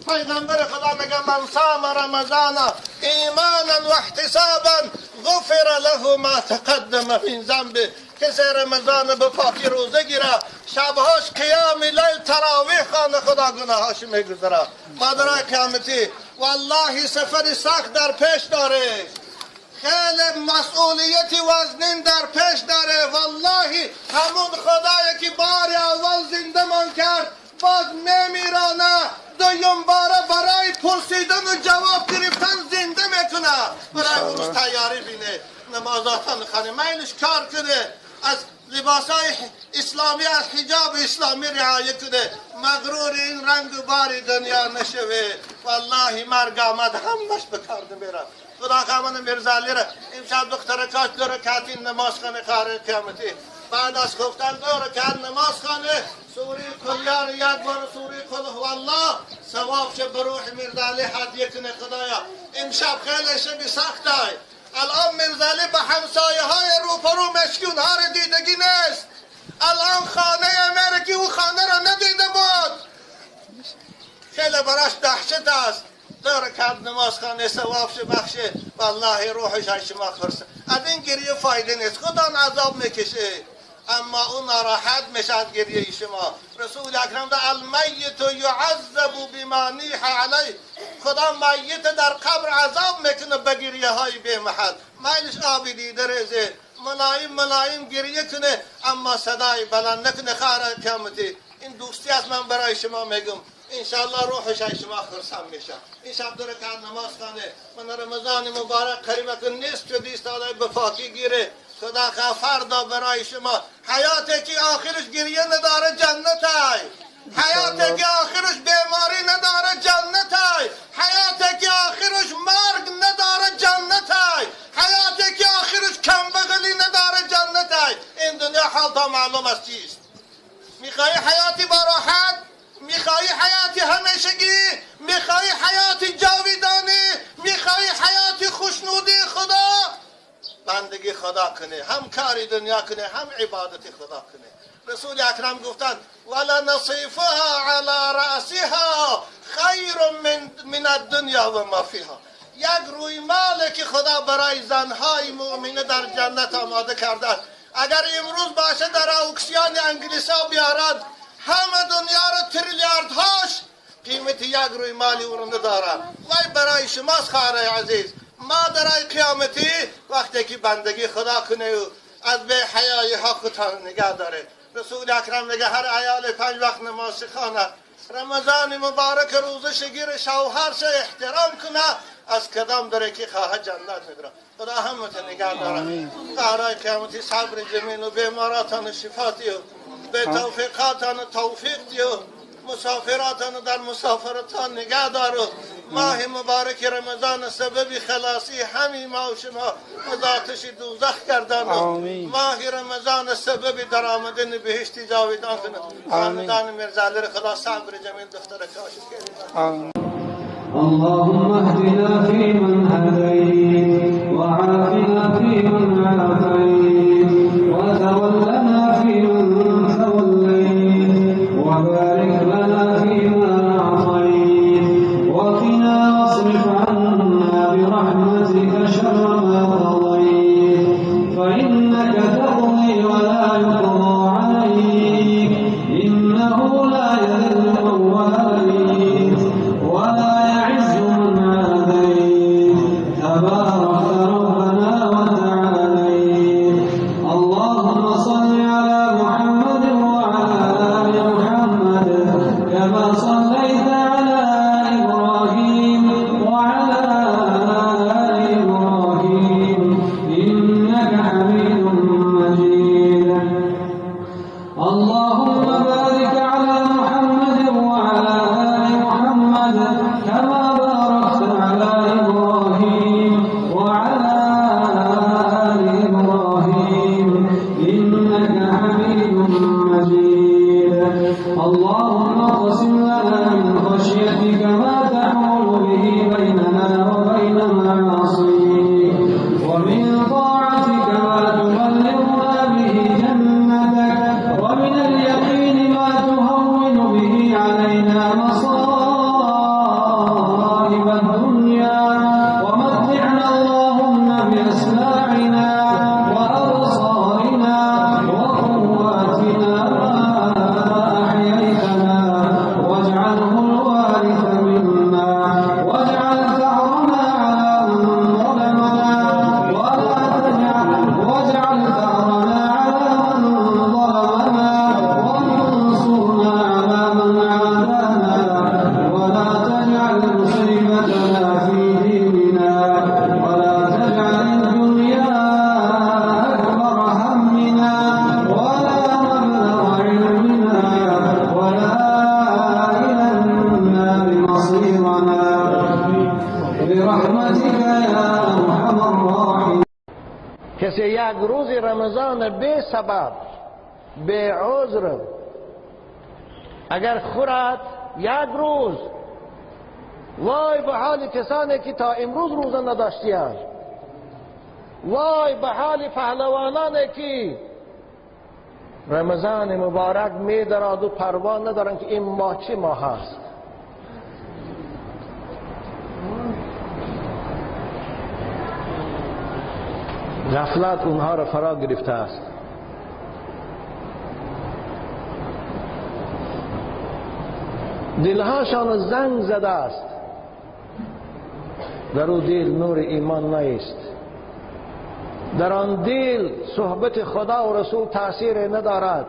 پیغمبر خدا میگه من صام رمضان ایمانا و احتسابا غفر له ما تقدم من ذنبه. کسی رمضان به پاکی روزه گیره، شبهاش قیام لیل تراویح خوانه، خدا گناهاش میگذره. مادرای قیامتی والله سفر سخت در پیش داره، خیلی مسئولیتی وزنین در پیش داره. والله همون خدایی که بار اول زنده من کرد باز میمیرانه، دویم باره برای پرسیدن و جواب گرفتن زنده میکنه. برای اون روز تیاری بینه، نمازاتان خانه، میلش کار کنه، از لباسای اسلامی، از حجاب اسلامی رعایت کنه، مغرور این رنگ و باری دنیا نشوه. والله مرگ آمد همش بکار نمیره. خدا خواهد مرزالی را امشب دختر کاش 2 رکعتی نماز خانه خاره قیامتی، بعد از گفتن 2 رکعت نماز خانه سوره کلیه را 1 بار سوره قل هو الله ثواب شه به روح مرزالی هدیه کنه. خدایا امشب خیلی شب سخت های. الان مرزالی به همسایه های روپرو مشکون ها را دیدگی نیست. الان خانه امریکی او خانه را ندیده بود، خیلی براش دهشت است. 2 رکعت نماز خانه ثواب شه بخشه، والله روحش های شما خرسه. از این گریه فایده نیست، خدا عذاب میکشه اما اون ناراحت میشه از گریه شما. رسول اکرم ده المیت یعذب بما نیح علیه، خدا میت در قبر عذاب میکنه به گریه های بی محل. میلش آبی دیده ریزه، ملایم گریه کنه اما صدای بلند نکنه. خیره قیامتی این دوستی از من برای شما میگم، انشاءالله روحش های شما خرسم میشه. این شب 2 رکعت نماز خانه. من رمضان مبارک قریب که نیست شد ایستاده به پاکی گیره. خدا فردا برای شما حیاتی که آخرش گریه نداره جنت های، حیاتی که آخرش بیماری نداره جنت های، حیاتی که آخرش مرگ نداره جنت های، حیاتی که آخرش کمبغلی نداره جنت های. این دنیا حال تا معلوم است چیست. میخوای حیاتی با راحت، میخوای حیاتی همیشگی، میخوای حیاتی جاویدانی، میخوای حیاتی خوشنودی خدا، بندگی خدا کنه، هم کاری دنیا کنه هم عبادت خدا کنه. رسول اکرم گفتن ولا نصیفها علی رأسها خیر من الدنیا و ما فیها. یک روی مالی که خدا برای زنهای مؤمنه در جنت آماده کرده، اگر امروز باشه در اوکسیان انگلیس ها بیارد همه دنیا را تریلیاردهاش قیمت یک روی مالی او نداره. وای برای شماست خواهرای عزیز، ما درای قیامتی وقتی که بندگی خدا کنه و از به حیای حقتان نگه داره. رسول اکرم میگه هر عیال 5 وقت نماز خانه، رمضان مبارک روزش گیر شوهرش احترام کنه، از کدام داره که خواه جنت میگره. خدا همت نگه داره. خواهرای قیامتی صبر جمیل و بیماراتان شفاتی و به توفیقاتان توفیق دیو، مسافراتان در مسافرتان نگه دارو. ماه مبارک رمضان سبب خلاصی همین ما و شما از آتش دوزخ کردن. ماه رمضان سبب در آمدن بهشت جاویدان کنه. خاندان مرزالی خدا صبر جمیل دختر کاشف کنه. اللهم اهدنا فيمن هديت وعافنا فيمن عافيت وتولنا فيمن توليت وبارك لنا فيما أعطيت وقنا واصرف عنا برحمتك شر ما قضيت فإنك تقضي ولا يقضى عليك إنه لا يذل من واليت ولا يعز من عاديت تبارك ربنا وتعاليت. اللهم صل على محمد وعلى آل محمد كما صليت على إبراهيم وعلى آل إبراهيم إنك حميد مجيد. اللهم بارك على محمد وعلى آل محمد كما باركت على إبراهيم وعلى آل إبراهيم إنك حميد مجيد. اللهم اقسم لنا من خشيتك ما تحول به بيننا وبين معاصيك ومن طاعتك ما تبلغنا به جنتك ومن اليقين ما تهون به علينا مصائب کسی یک روز رمضان به سبب به عذر اگر خورد یک روز، وای به حال کسانی که تا امروز روزه نداشتیان، وای به حال پهلوانانی که رمضان مبارک می‌دارند و پروا ندارند که این ماه چه ماه است. غفلت اونها را فرا گرفته است. دلهاشان زنگ زده است، در او دل نور ایمان نیست، در آن دل صحبت خدا و رسول تأثیر ندارد،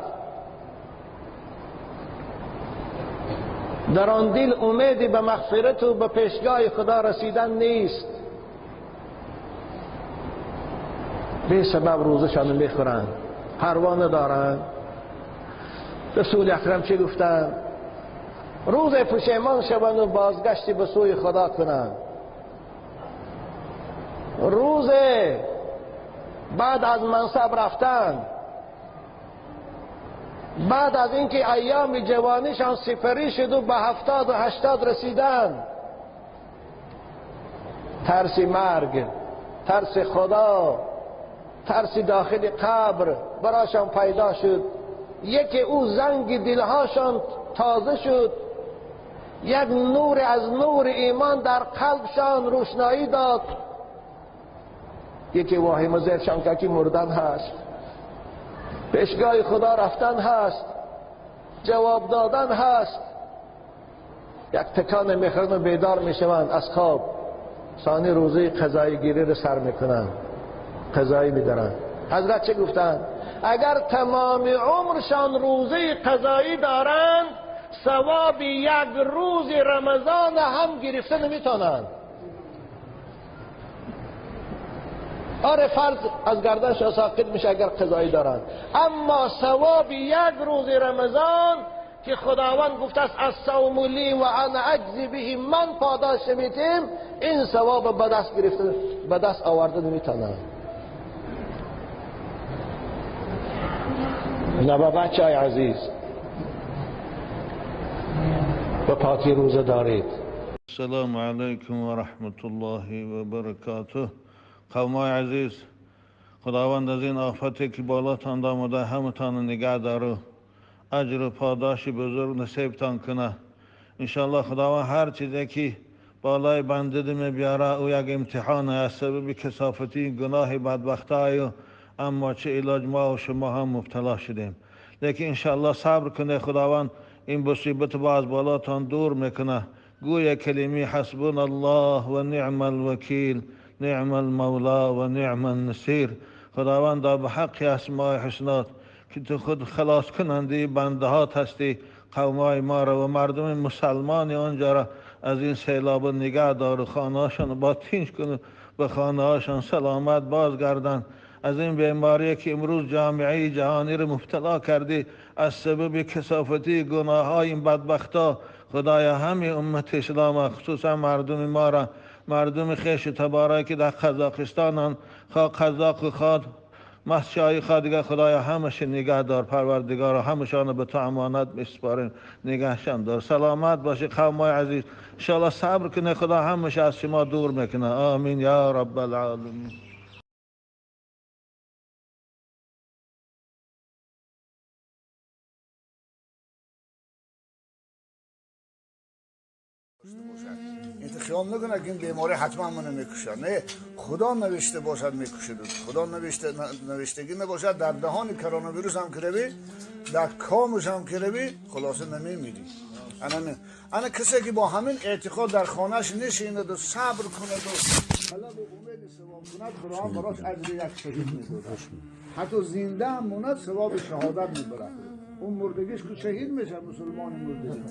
در آن دل امیدی به مغفرت و به پیشگاه خدا رسیدن نیست. به سبب روزشان میخورند، پروا ندارند. رسول اکرم چه گفتند؟ روز پشیمان شوند و بازگشتی به سوی خدا کنند. روز بعد از منصب رفتن، بعد از اینکه ایام جوانیشان سپری شد و به 70 و 80 رسیدن، ترس مرگ، ترس خدا، ترس داخل قبر براشان پیدا شد. یکی او زنگ دلهاشان تازه شد، یک نور از نور ایمان در قلبشان روشنایی داد. یکی واهمه زیرشان که مردن هست، پیشگاه خدا رفتن هست، جواب دادن هست. یک تکان میخورن و بیدار میشوند از خواب، ثانی روزه قضایی گیری رو سر میکنن، قضایی میدارن. حضرت چه گفتن؟ اگر تمام عمرشان روزه قضایی دارند، ثواب یک روز رمضان هم گرفته نمیتونند. آره فرض از گردنش ساقط میشه اگر قضایی دارند، اما ثواب یک روز رمضان که خداوند گفته است الصوم لی و انا اجزی به، من پاداش میدم، این ثواب به دست گرفته، به دست آورده نمیتونند. نه بچه های عزیز، به پاکی روزه دارید. السلام علیکم و رحمت الله و برکاته. قومای عزیز، خداوند از این آفتی که بالاتان آمده همتان نگه داره، اجر و پاداش بزرگ نصیبتان کنه. انشاءالله خداوند هر چیزی که بالای بنده میبیاره او یک امتحان است، سبب کثافتی گناه بدبختای، اما چه علاج ما و شما هم مبتلا شدیم. لیکن انشاءالله صبر کنه، خداوند این مصیبت با از بالاتان دور میکنه. گویا کلمه حسبنا الله و نعم الوکیل، نعم المولا و نعم النصیر. خداوند به حق اسماء حسنات که تو خود خلاص کننده بنده ها هستی، قومای ما را و مردم مسلمان آنجا را از این سیلاب نگه دار، خانه هاشان با تینج کن، به خانه هاشان سلامت بازگردن. از این بیماری که امروز جامعه جهانی را مبتلا کرده از سبب کثافتی گناه های این بدبختا، خدایا همه امت اسلام خصوصا مردم ما را، مردم خیش تبارک که در قزاقستان، خواه قزاق خواد مسیحی خواه دیگر، خدایا همش نگه دار پروردگار، همشان به تو امانت میسپاریم، نگهشان دار. سلامت باشه قومای عزیز، انشاءالله صبر کنه، خدا همش از شما دور میکنه. آمین یا رب العالمین. این خیال نکنه که این بیماری حتما منو میکشه. نه، خدا نوشته باشد میکشه. خدا نوشتگی نباشد در دهان کرونا ویروس هم کروی، در کامش هم کروی، خلاصه نمیمیری. انا کسی که با همین اعتقاد در خانهش نشیند و صبر کند و طلب و امید ثواب کند، خدا هم براش اجر یک شهید میده. حتی زنده هم موند ثواب شهادت میبره. اون مردگیش که شهید میشه، مسلمان مردگی،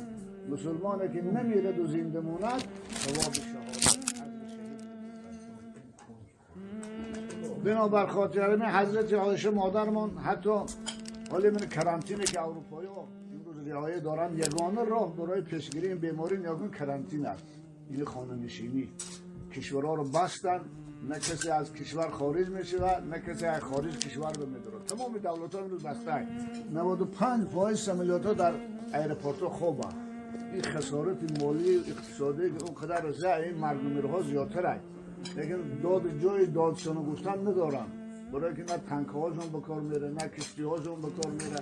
مسلمانه که نمیره و زنده موند ثواب شهادت. بنابر خاطر حضرت عایشه مادرمان، حتی حالی من کرانتینه که اروپایی ها امروز رعایت دارن، یگانه راه برای پیشگیری این بیماری نیاگون کرانتین است. این خانه نشینی کشورها رو بستن، نه کسی از کشور خارج میشه و نه کسی از خارج کشور رو میداره. تمام دولت ها امروز بسته. 95% سمالیات در ایرپورت ها خوبه. این خسارت مالی اقتصادی که اون قدر زیاده، این مردمی رو زیادتره، لیکن داد جای دادشان گفتن ندارن، برای که نه تانک هاشون بکار میره، نه کشتی هاشون بکار میره،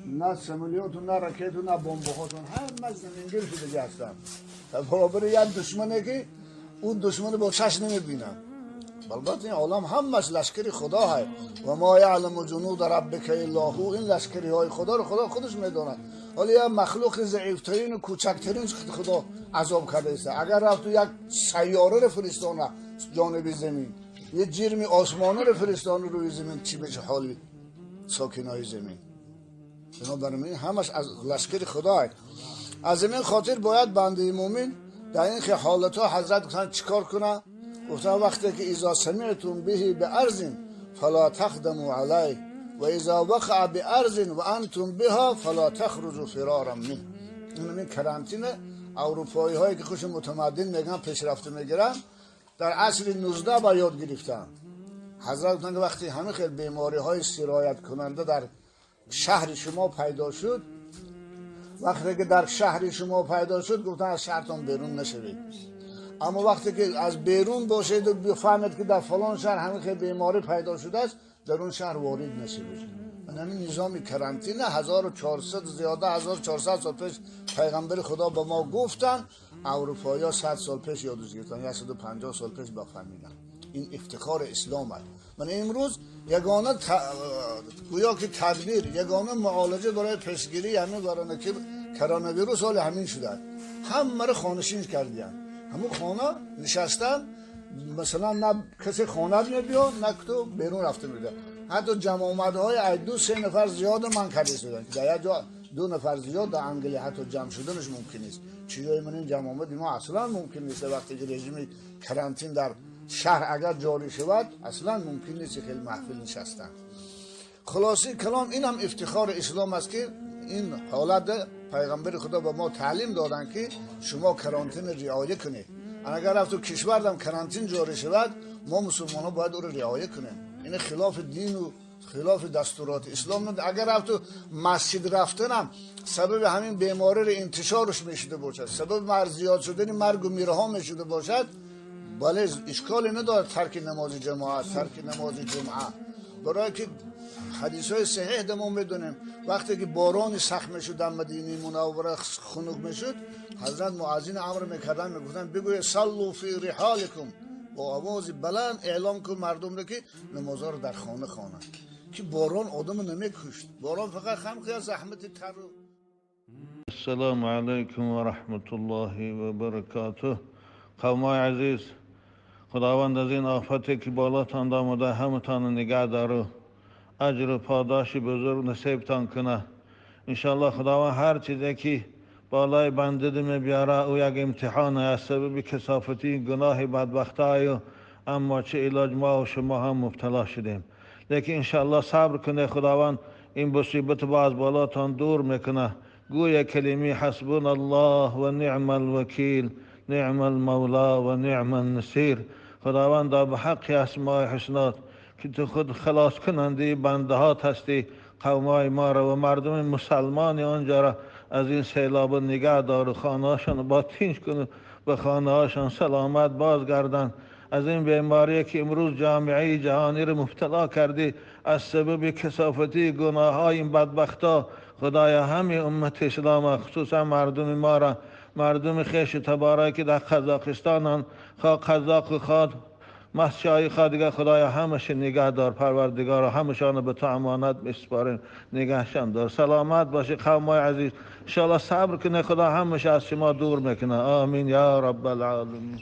نه سمالیات و نه راکت و نه بمب هاشون، همه زمینگیر شده هستن. برابر یک دشمنه که اون دشمن با چشم نمیبینن. البته این عالم همش لشکر خدا ہے و ما یعلم جنود ربک الا هو. این لشکری های خدا رو خدا خودش میدونه. ولی یه مخلوق ضعیفترین و کوچکترین خدا عذاب کرده است. اگر رفت یک سیاره رو فرستانه جانب زمین، یه جرم آسمانی رو فرستانه روی زمین، چی بشه حالی ساکنای زمین؟ بنابراین همش از لشکر خدا ہے. از این خاطر باید بنده مومن در این حالت ها حضرت گفتن چیکار کنه؟ گفتن وقتی که اذا سمعتم به بارض فلا تقدموا علیه و اذا وقع بارض و انتم بها فلا تخرجوا فرارا منه. این کرانتین اروپایی هایی که خوش متمدن میگن پیشرفته میگیرن در عصر 19 با یاد گرفتن. حضرت گفتن که وقتی همه خیلی بیماری های سرایت کننده در شهر شما پیدا شد، وقتی که در شهر شما پیدا شد گفتن از شهرتان بیرون نشوید. اما وقتی که از بیرون باشید و بفهمید که در فلان شهر همه خیلی بیماری پیدا شده است، در اون شهر وارد نشوید. من همین نظام کرانتین 1400 زیاده 1400 سال پیش پیغمبر خدا به ما گفتن، اروپایی ها 100 سال پیش یادش گرفتن یا 150 سال پیش بفهمیدن. این افتخار اسلام است. من امروز یگانه گویا که تدبیر، یگانه معالجه برای پیشگیری همین برای که کرونا ویروس حال همین شده. همه رو خانشین کردن، همون خانه نشستن، مثلا نه کسی خانه نمیاد نه تو بیرون رفته میده. حتی جمع آمدهای 2-3 نفر زیاد من کلیس شدن که در یک جا 2 نفر زیاد در انگلی حتی جمع شدنش ممکن نیست. چیزای من این جمع آمد ما اصلا ممکن نیست. وقتی که رژیم کرانتین در شهر اگر جاری شود اصلا ممکن نیست خیلی محفل نشستن. خلاصی کلام این هم افتخار اسلام است که این حالت پیغمبر خدا به ما تعلیم دادن که شما کرانتین رعایت کنید. اگر رفت تو کشور دم کرانتین جاری شود ما مسلمان ها باید او رو رعایت کنیم. این خلاف دین و خلاف دستورات اسلام نه. اگر رفت تو مسجد رفتنم سبب همین بیماری رو انتشارش میشده باشد، سبب مرزیات شدن مرگ و میره ها میشده باشد، بله اشکالی نداره ترک نماز جماعت، ترک نماز جمعه. برای که حدیث های صحیح دمون میدونیم وقتی که باران سخت میشد در مدینه منوره خنک میشد، حضرت مؤذن امر میکردن میگفتن بگوی صلوا فی رحالکم، با آواز بلند اعلام کن مردم رو که نمازها رو در خانه خوانند. که باران آدم نمیکشت، باران فقط خمقی از زحمت تر. السلام علیکم و رحمت الله و برکاته. قومای عزیز، خداوند از این آفتی که بالاتان آمده همتان نگه داره، اجر و پاداشی بزرگ نصیبتان کنه. انشالله خداوند هر چیزی که بالای بنده میبیاره او یک امتحان از سبب کثافتی گناه بدبختای، اما چه علاج ما و شما هم مبتلا شدیم. لیکن انشالله صبر کنه، خداوند این مصیبت باز بالاتان دور میکنه. گویا کلمه حسبنا الله و نعم الوکیل، نعم المولا و نعم النصیر. خداوند به حق اسماء حسنات که تو خود خلاص کننده بنده هات هستی، قومای ما را و مردم مسلمان آنجا را از این سیلاب نگه دار، خانه هاشان با تینش کن، به خانه هاشان سلامت بازگردن. از این بیماری که امروز جامعه جهانی را مبتلا کردی از سبب کثافتی گناه های این بدبختا، خدایا همه امت اسلام خصوصا مردم ما را، مردم خیش تبارک که در قزاقستان خواه قزاق خواد مسجای خادگاه، خدایا همش نگه دار پروردگار، همشان به تو امانت بسپاریم، نگهشان دار. سلامت باشه قومای عزیز، انشاءالله صبر کنه، خدا همش از شما دور میکنه. آمین یا رب العالمین.